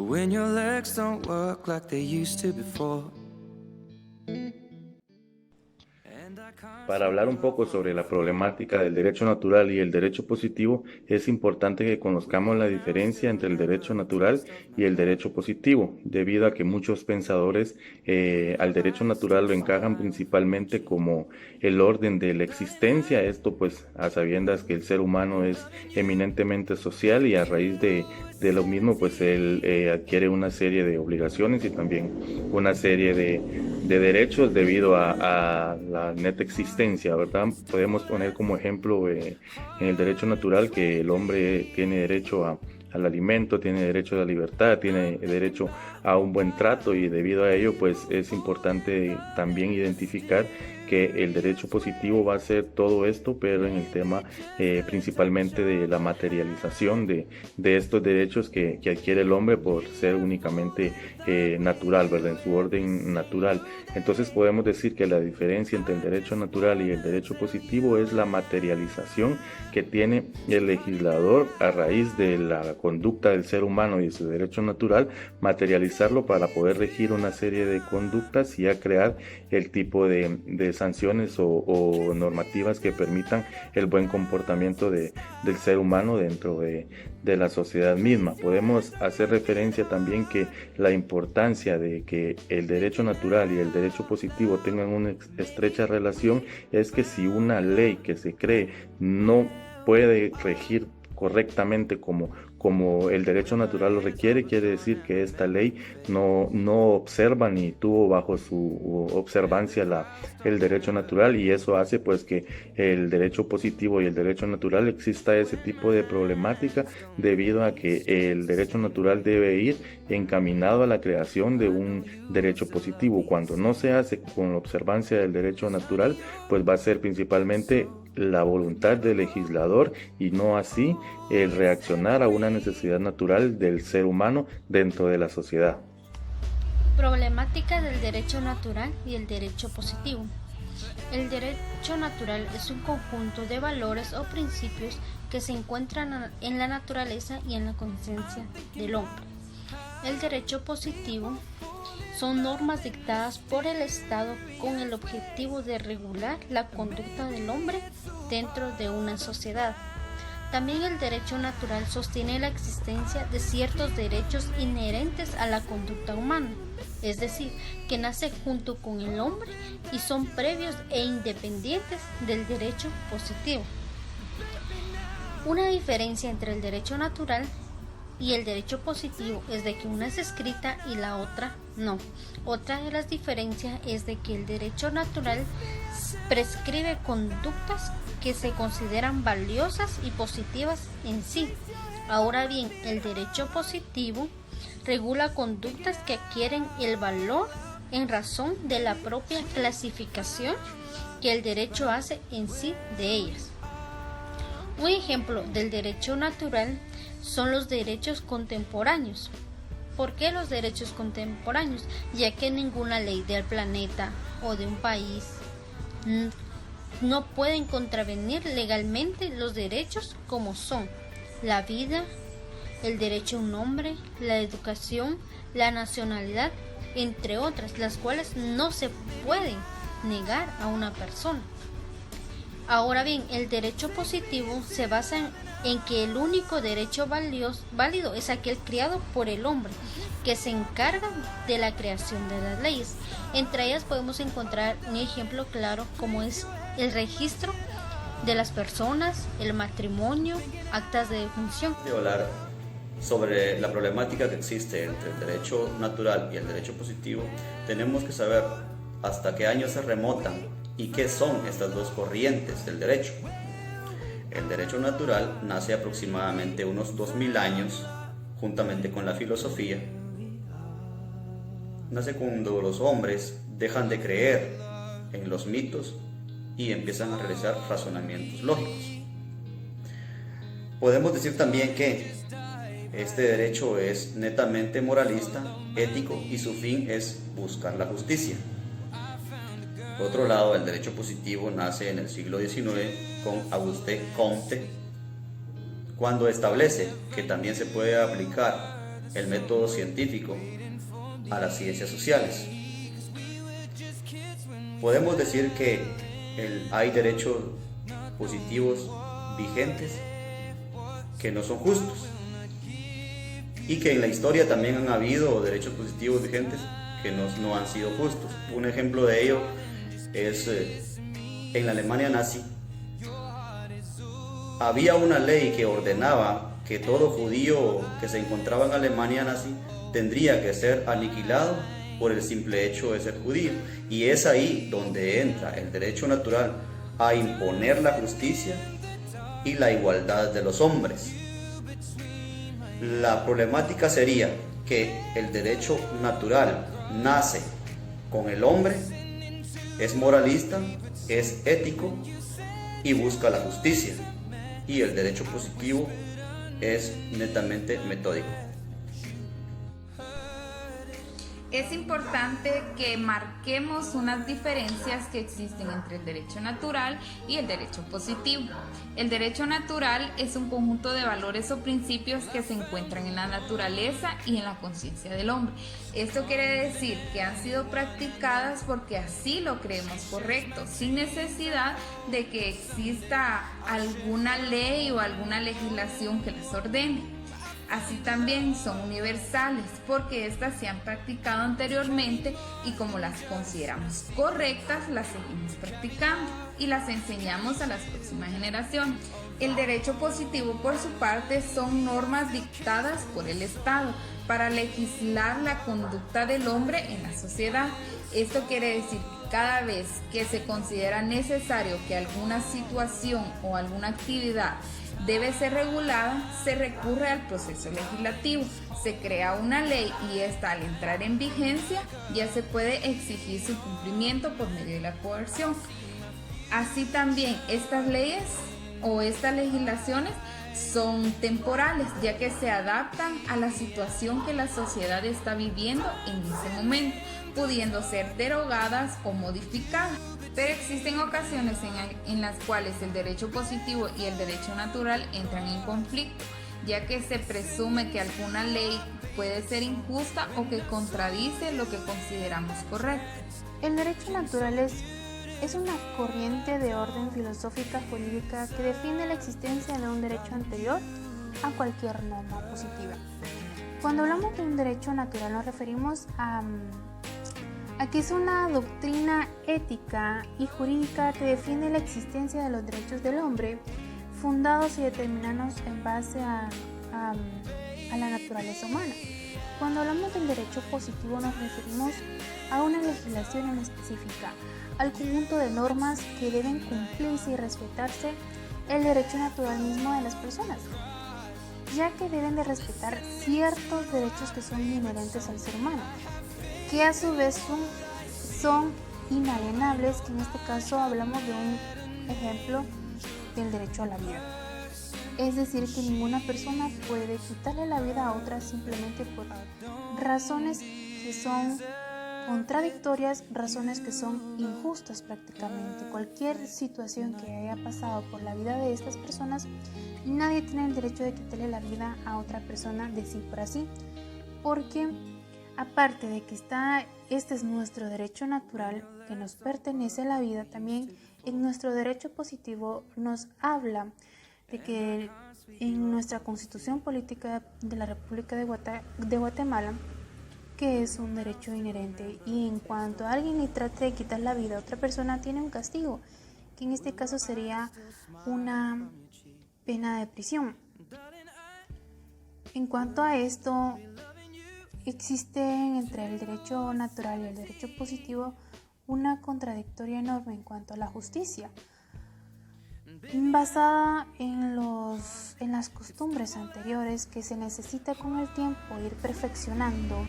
when your legs don't work like they used to before. Para hablar un poco sobre la problemática del derecho natural y el derecho positivo, es importante que conozcamos la diferencia entre el derecho natural y el derecho positivo, debido a que muchos pensadores al derecho natural lo encajan principalmente como el orden de la existencia, esto pues a sabiendas que el ser humano es eminentemente social y a raíz de lo mismo pues él adquiere una serie de obligaciones y también una serie de derechos debido a la neta existencia, ¿verdad? Podemos poner como ejemplo en el derecho natural que el hombre tiene derecho al alimento, tiene derecho a la libertad, tiene derecho a un buen trato y debido a ello pues es importante también identificar que el derecho positivo va a ser todo esto, pero en el tema principalmente de la materialización de estos derechos que adquiere el hombre por ser únicamente natural, ¿verdad? En su orden natural. Entonces podemos decir que la diferencia entre el derecho natural y el derecho positivo es la materialización que tiene el legislador a raíz de la conducta del ser humano y de su derecho natural, materializarlo para poder regir una serie de conductas y a crear el tipo de sanciones o normativas que permitan el buen comportamiento del ser humano dentro de la sociedad misma. Podemos hacer referencia también que la importancia de que el derecho natural y el derecho positivo tengan una estrecha relación es que si una ley que se cree no puede regir correctamente como el derecho natural lo requiere, quiere decir que esta ley no observa ni tuvo bajo su observancia el derecho natural y eso hace pues que el derecho positivo y el derecho natural exista ese tipo de problemática debido a que el derecho natural debe ir encaminado a la creación de un derecho positivo. Cuando no se hace con la observancia del derecho natural, pues va a ser principalmente la voluntad del legislador y no así el reaccionar a una necesidad natural del ser humano dentro de la sociedad. Problemática del derecho natural y el derecho positivo. El derecho natural es un conjunto de valores o principios que se encuentran en la naturaleza y en la conciencia del hombre. El derecho positivo son normas dictadas por el Estado con el objetivo de regular la conducta del hombre dentro de una sociedad. También el derecho natural sostiene la existencia de ciertos derechos inherentes a la conducta humana, es decir, que nace junto con el hombre y son previos e independientes del derecho positivo. Una diferencia entre el derecho natural y el derecho positivo es de que una es escrita y la otra no. Otra de las diferencias es de que el derecho natural prescribe conductas que se consideran valiosas y positivas en sí. Ahora bien, el derecho positivo regula conductas que adquieren el valor en razón de la propia clasificación que el derecho hace en sí de ellas. Un ejemplo del derecho natural son los derechos contemporáneos. ¿Por qué los derechos contemporáneos? Ya que ninguna ley del planeta o de un país no pueden contravenir legalmente los derechos como son la vida, el derecho a un nombre, la educación, la nacionalidad, entre otras, las cuales no se pueden negar a una persona. Ahora bien, el derecho positivo se basa en que el único derecho válido es aquel creado por el hombre, que se encarga de la creación de las leyes. Entre ellas podemos encontrar un ejemplo claro como es el registro de las personas, el matrimonio, actas de defunción. De hablar sobre la problemática que existe entre el derecho natural y el derecho positivo, tenemos que saber hasta qué años se remontan y qué son estas dos corrientes del derecho. El derecho natural nace aproximadamente unos 2000 años, juntamente con la filosofía. Nace cuando los hombres dejan de creer en los mitos y empiezan a realizar razonamientos lógicos. Podemos decir también que este derecho es netamente moralista, ético y su fin es buscar la justicia. Por otro lado, el derecho positivo nace en el siglo XIX con Auguste Comte, cuando establece que también se puede aplicar el método científico a las ciencias sociales. Podemos decir que hay derechos positivos vigentes que no son justos, y que en la historia también han habido derechos positivos vigentes que no han sido justos. Un ejemplo de ello es en la Alemania nazi. Había una ley que ordenaba que todo judío que se encontraba en Alemania nazi tendría que ser aniquilado por el simple hecho de ser judío. Y es ahí donde entra el derecho natural a imponer la justicia y la igualdad de los hombres. La problemática sería que el derecho natural nace con el hombre, es moralista, es ético y busca la justicia, y el derecho positivo es netamente metódico. Es importante que marquemos unas diferencias que existen entre el derecho natural y el derecho positivo. El derecho natural es un conjunto de valores o principios que se encuentran en la naturaleza y en la conciencia del hombre. Esto quiere decir que han sido practicadas porque así lo creemos correcto, sin necesidad de que exista alguna ley o alguna legislación que las ordene. Así también son universales porque éstas se han practicado anteriormente y como las consideramos correctas, las seguimos practicando y las enseñamos a las próximas generaciones. El derecho positivo, por su parte, son normas dictadas por el Estado para legislar la conducta del hombre en la sociedad. Esto quiere decir que cada vez que se considera necesario que alguna situación o alguna actividad debe ser regulada, se recurre al proceso legislativo, se crea una ley y esta, al entrar en vigencia, ya se puede exigir su cumplimiento por medio de la coerción. Así también estas leyes o estas legislaciones son temporales, ya que se adaptan a la situación que la sociedad está viviendo en ese momento, pudiendo ser derogadas o modificadas. Pero existen ocasiones en las cuales el derecho positivo y el derecho natural entran en conflicto, ya que se presume que alguna ley puede ser injusta o que contradice lo que consideramos correcto. El derecho natural es una corriente de orden filosófica jurídica que defiende la existencia de un derecho anterior a cualquier norma positiva. Cuando hablamos de un derecho natural nos referimos a que es una doctrina ética y jurídica que defiende la existencia de los derechos del hombre, fundados y determinados en base a la naturaleza humana. Cuando hablamos del derecho positivo nos referimos a una legislación en específica, al conjunto de normas que deben cumplirse y respetarse el derecho natural mismo de las personas, ya que deben de respetar ciertos derechos que son inherentes al ser humano, que a su vez son inalienables, que en este caso hablamos de un ejemplo del derecho a la vida. Es decir, que ninguna persona puede quitarle la vida a otra simplemente por razones que son contradictorias, razones que son injustas prácticamente. Cualquier situación que haya pasado por la vida de estas personas, nadie tiene el derecho de quitarle la vida a otra persona de sí por así, porque aparte de que este es nuestro derecho natural que nos pertenece a la vida, también en nuestro derecho positivo nos habla de que en nuestra Constitución Política de la República de Guatemala, que es un derecho inherente, y en cuanto a alguien le trate de quitar la vida a otra persona, tiene un castigo, que en este caso sería una pena de prisión. En cuanto a esto, existe entre el derecho natural y el derecho positivo una contradictoria enorme en cuanto a la justicia, basada en las costumbres anteriores que se necesita con el tiempo ir perfeccionando.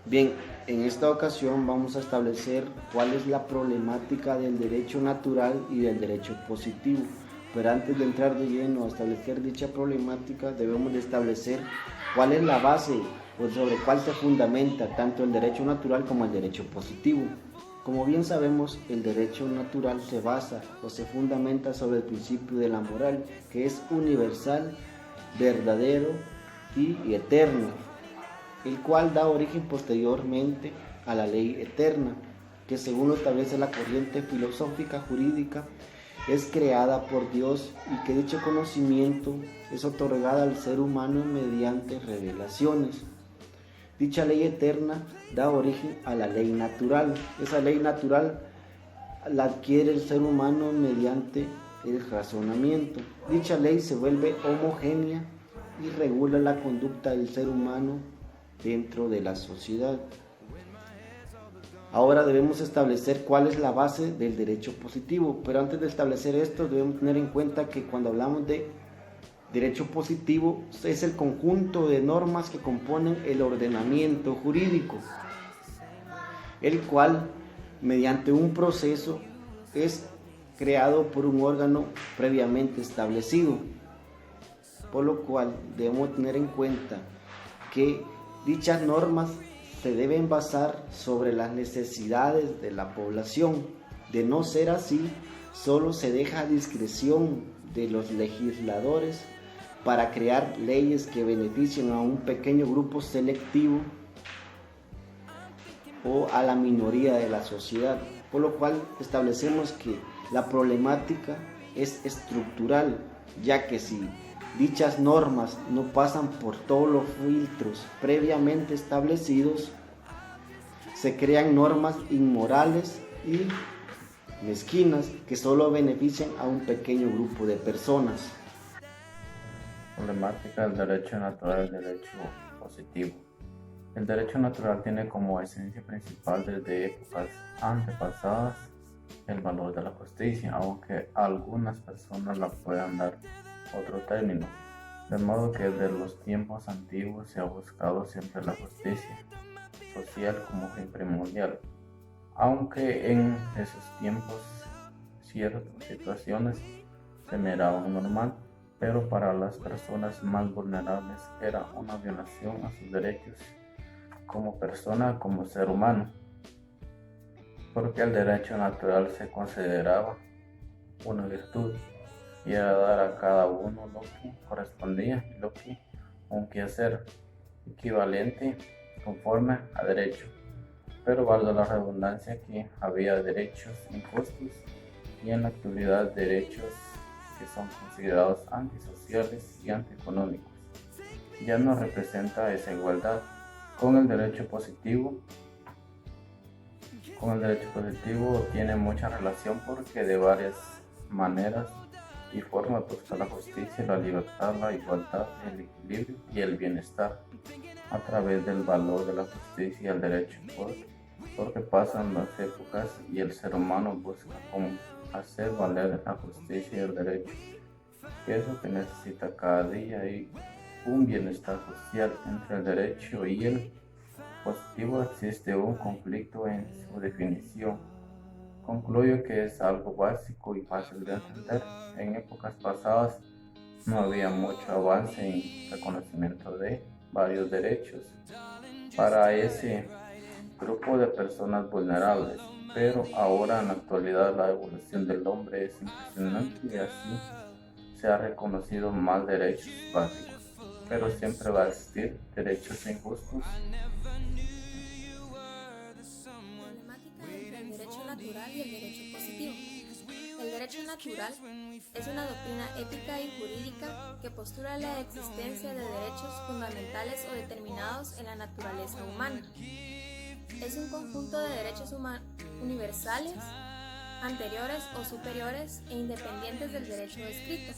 Bien, en esta ocasión vamos a establecer cuál es la problemática del derecho natural y del derecho positivo. Pero antes de entrar de lleno a establecer dicha problemática, debemos de establecer cuál es la base o sobre cuál se fundamenta tanto el derecho natural como el derecho positivo. Como bien sabemos, el derecho natural se basa o se fundamenta sobre el principio de la moral, que es universal, verdadero y eterno, el cual da origen posteriormente a la ley eterna, que según lo establece la corriente filosófica jurídica, es creada por Dios y que dicho conocimiento es otorgada al ser humano mediante revelaciones. Dicha ley eterna da origen a la ley natural. Esa ley natural la adquiere el ser humano mediante el razonamiento. Dicha ley se vuelve homogénea y regula la conducta del ser humano dentro de la sociedad. Ahora debemos establecer cuál es la base del derecho positivo, pero antes de establecer esto debemos tener en cuenta que cuando hablamos de derecho positivo es el conjunto de normas que componen el ordenamiento jurídico, el cual mediante un proceso es creado por un órgano previamente establecido, por lo cual debemos tener en cuenta que dichas normas se deben basar sobre las necesidades de la población. De no ser así, solo se deja a discreción de los legisladores para crear leyes que beneficien a un pequeño grupo selectivo o a la minoría de la sociedad, por lo cual establecemos que la problemática es estructural, ya que si dichas normas no pasan por todos los filtros previamente establecidos, se crean normas inmorales y mezquinas que solo benefician a un pequeño grupo de personas. Problemática del derecho natural y el derecho positivo. El derecho natural tiene como esencia principal desde épocas antepasadas el valor de la justicia, aunque algunas personas la puedan dar otro término, de modo que desde los tiempos antiguos se ha buscado siempre la justicia social como fin primordial, aunque en esos tiempos ciertas situaciones se miraban normal, pero para las personas más vulnerables era una violación a sus derechos como persona, como ser humano, porque el derecho natural se consideraba una virtud y era dar a cada uno lo que correspondía y lo que un quehacer equivalente conforme a derecho, pero valga la redundancia que había derechos injustos y en la actualidad derechos que son considerados antisociales y antieconómicos. Ya no representa esa igualdad. Con el derecho positivo tiene mucha relación porque de varias maneras y formas busca la justicia, la libertad, la igualdad, el equilibrio y el bienestar a través del valor de la justicia y el derecho, porque pasan las épocas y el ser humano busca cómo hacer valer la justicia y el derecho, que es lo que necesita cada día, y un bienestar social. Entre el derecho y el positivo existe un conflicto en su definición. Concluyo que es algo básico y fácil de entender. En épocas pasadas no había mucho avance en reconocimiento de varios derechos para ese grupo de personas vulnerables, pero ahora en la actualidad la evolución del hombre es impresionante y así se ha reconocido más derechos básicos, pero siempre va a existir derechos injustos. Problemática entre el derecho natural y el derecho positivo. El derecho natural es una doctrina ética y jurídica que postula la existencia de derechos fundamentales o determinados en la naturaleza humana. Es un conjunto de derechos universales, anteriores o superiores e independientes del derecho escrito,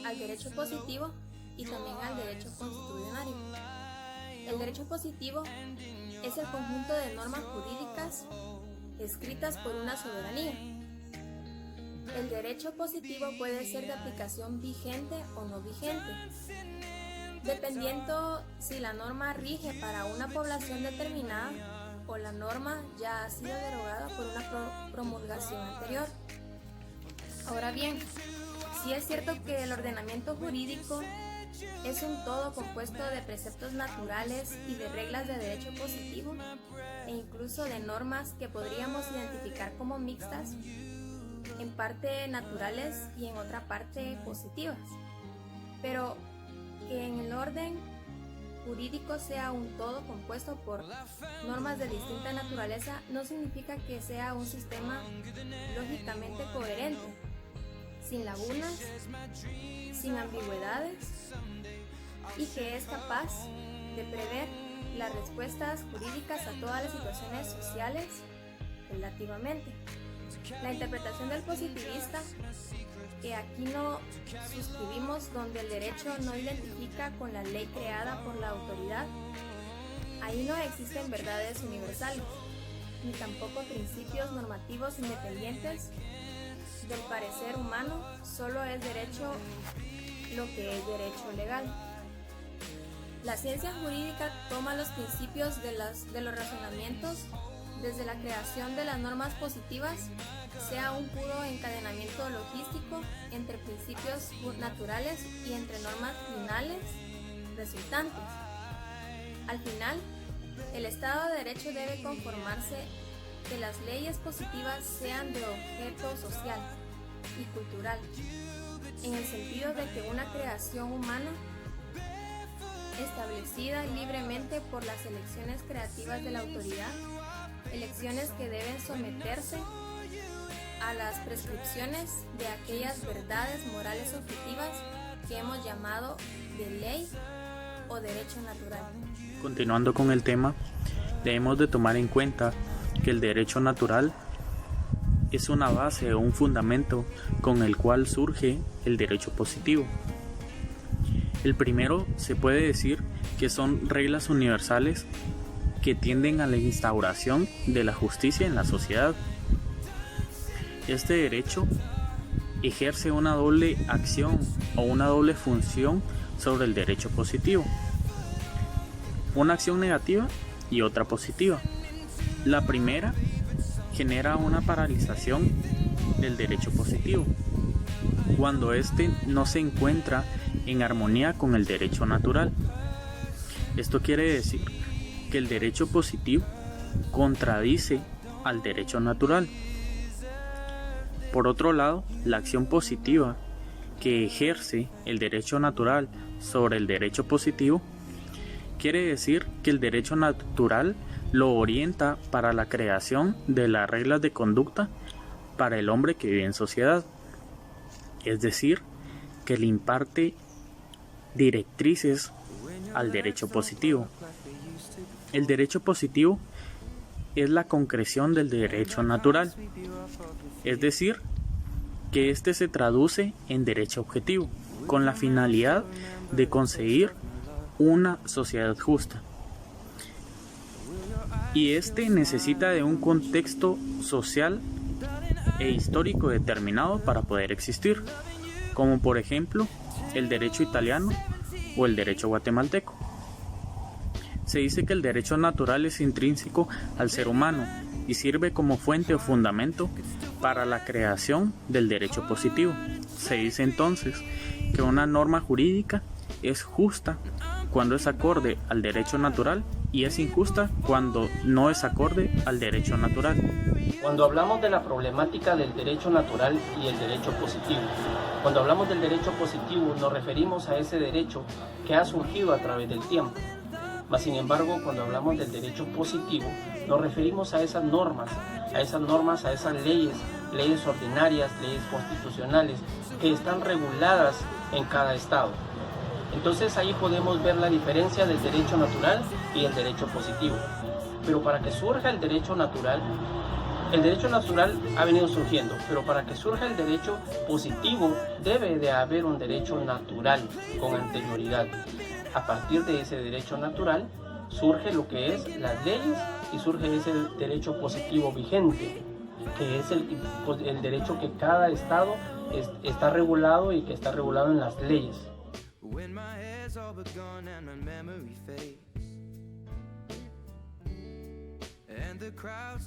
al derecho positivo y también al derecho constitucional. El derecho positivo es el conjunto de normas jurídicas escritas por una soberanía. El derecho positivo puede ser de aplicación vigente o no vigente, dependiendo si la norma rige para una población determinada o la norma ya ha sido derogada por una promulgación anterior. Ahora bien, sí es cierto que el ordenamiento jurídico es un todo compuesto de preceptos naturales y de reglas de derecho positivo e incluso de normas que podríamos identificar como mixtas, en parte naturales y en otra parte positivas, pero que en el orden jurídico sea un todo compuesto por normas de distinta naturaleza no significa que sea un sistema lógicamente coherente, sin lagunas, sin ambigüedades y que es capaz de prever las respuestas jurídicas a todas las situaciones sociales relativamente. La interpretación del positivista, que aquí no suscribimos, donde el derecho no identifica con la ley creada por la autoridad, ahí no existen verdades universales, ni tampoco principios normativos independientes del parecer humano, solo es derecho lo que es derecho legal. La ciencia jurídica toma los principios de los razonamientos desde la creación de las normas positivas, sea un puro encadenamiento logístico entre principios naturales y entre normas finales resultantes. Al final, el Estado de Derecho debe conformarse que las leyes positivas sean de objeto social y cultural, en el sentido de que una creación humana establecida libremente por las elecciones creativas de la autoridad, elecciones que deben someterse a las prescripciones de aquellas verdades morales objetivas que hemos llamado de ley o derecho natural. Continuando con el tema, debemos de tomar en cuenta que el derecho natural es una base o un fundamento con el cual surge el derecho positivo. El primero se puede decir que son reglas universales que tienden a la instauración de la justicia en la sociedad. Este derecho ejerce una doble acción o una doble función sobre el derecho positivo. Una acción negativa y otra positiva. La primera genera una paralización del derecho positivo, cuando éste no se encuentra en armonía con el derecho natural. Esto quiere decir que el derecho positivo contradice al derecho natural. Por otro lado, la acción positiva que ejerce el derecho natural sobre el derecho positivo quiere decir que el derecho natural lo orienta para la creación de las reglas de conducta para el hombre que vive en sociedad, es decir, que le imparte directrices al derecho positivo. El derecho positivo es la concreción del derecho natural, es decir, que éste se traduce en derecho objetivo, con la finalidad de conseguir una sociedad justa. Y este necesita de un contexto social e histórico determinado para poder existir, como por ejemplo el derecho italiano o el derecho guatemalteco. Se dice que el derecho natural es intrínseco al ser humano y sirve como fuente o fundamento para la creación del derecho positivo. Se dice entonces que una norma jurídica es justa cuando es acorde al derecho natural y es injusta cuando no es acorde al derecho natural. Cuando hablamos de la problemática del derecho natural y el derecho positivo, cuando hablamos del derecho positivo nos referimos a ese derecho que ha surgido a través del tiempo. Mas sin embargo, cuando hablamos del derecho positivo, nos referimos a esas normas, a esas leyes ordinarias, leyes constitucionales que están reguladas en cada estado. Entonces ahí podemos ver la diferencia del derecho natural y el derecho positivo. Pero para que surja el derecho natural ha venido surgiendo, pero para que surja el derecho positivo debe de haber un derecho natural con anterioridad. A partir de ese derecho natural surge lo que es las leyes y surge ese derecho positivo vigente, que es el derecho que cada estado está regulado y que está regulado en las leyes. When my hair's all but gone and my memory fades, and the crowds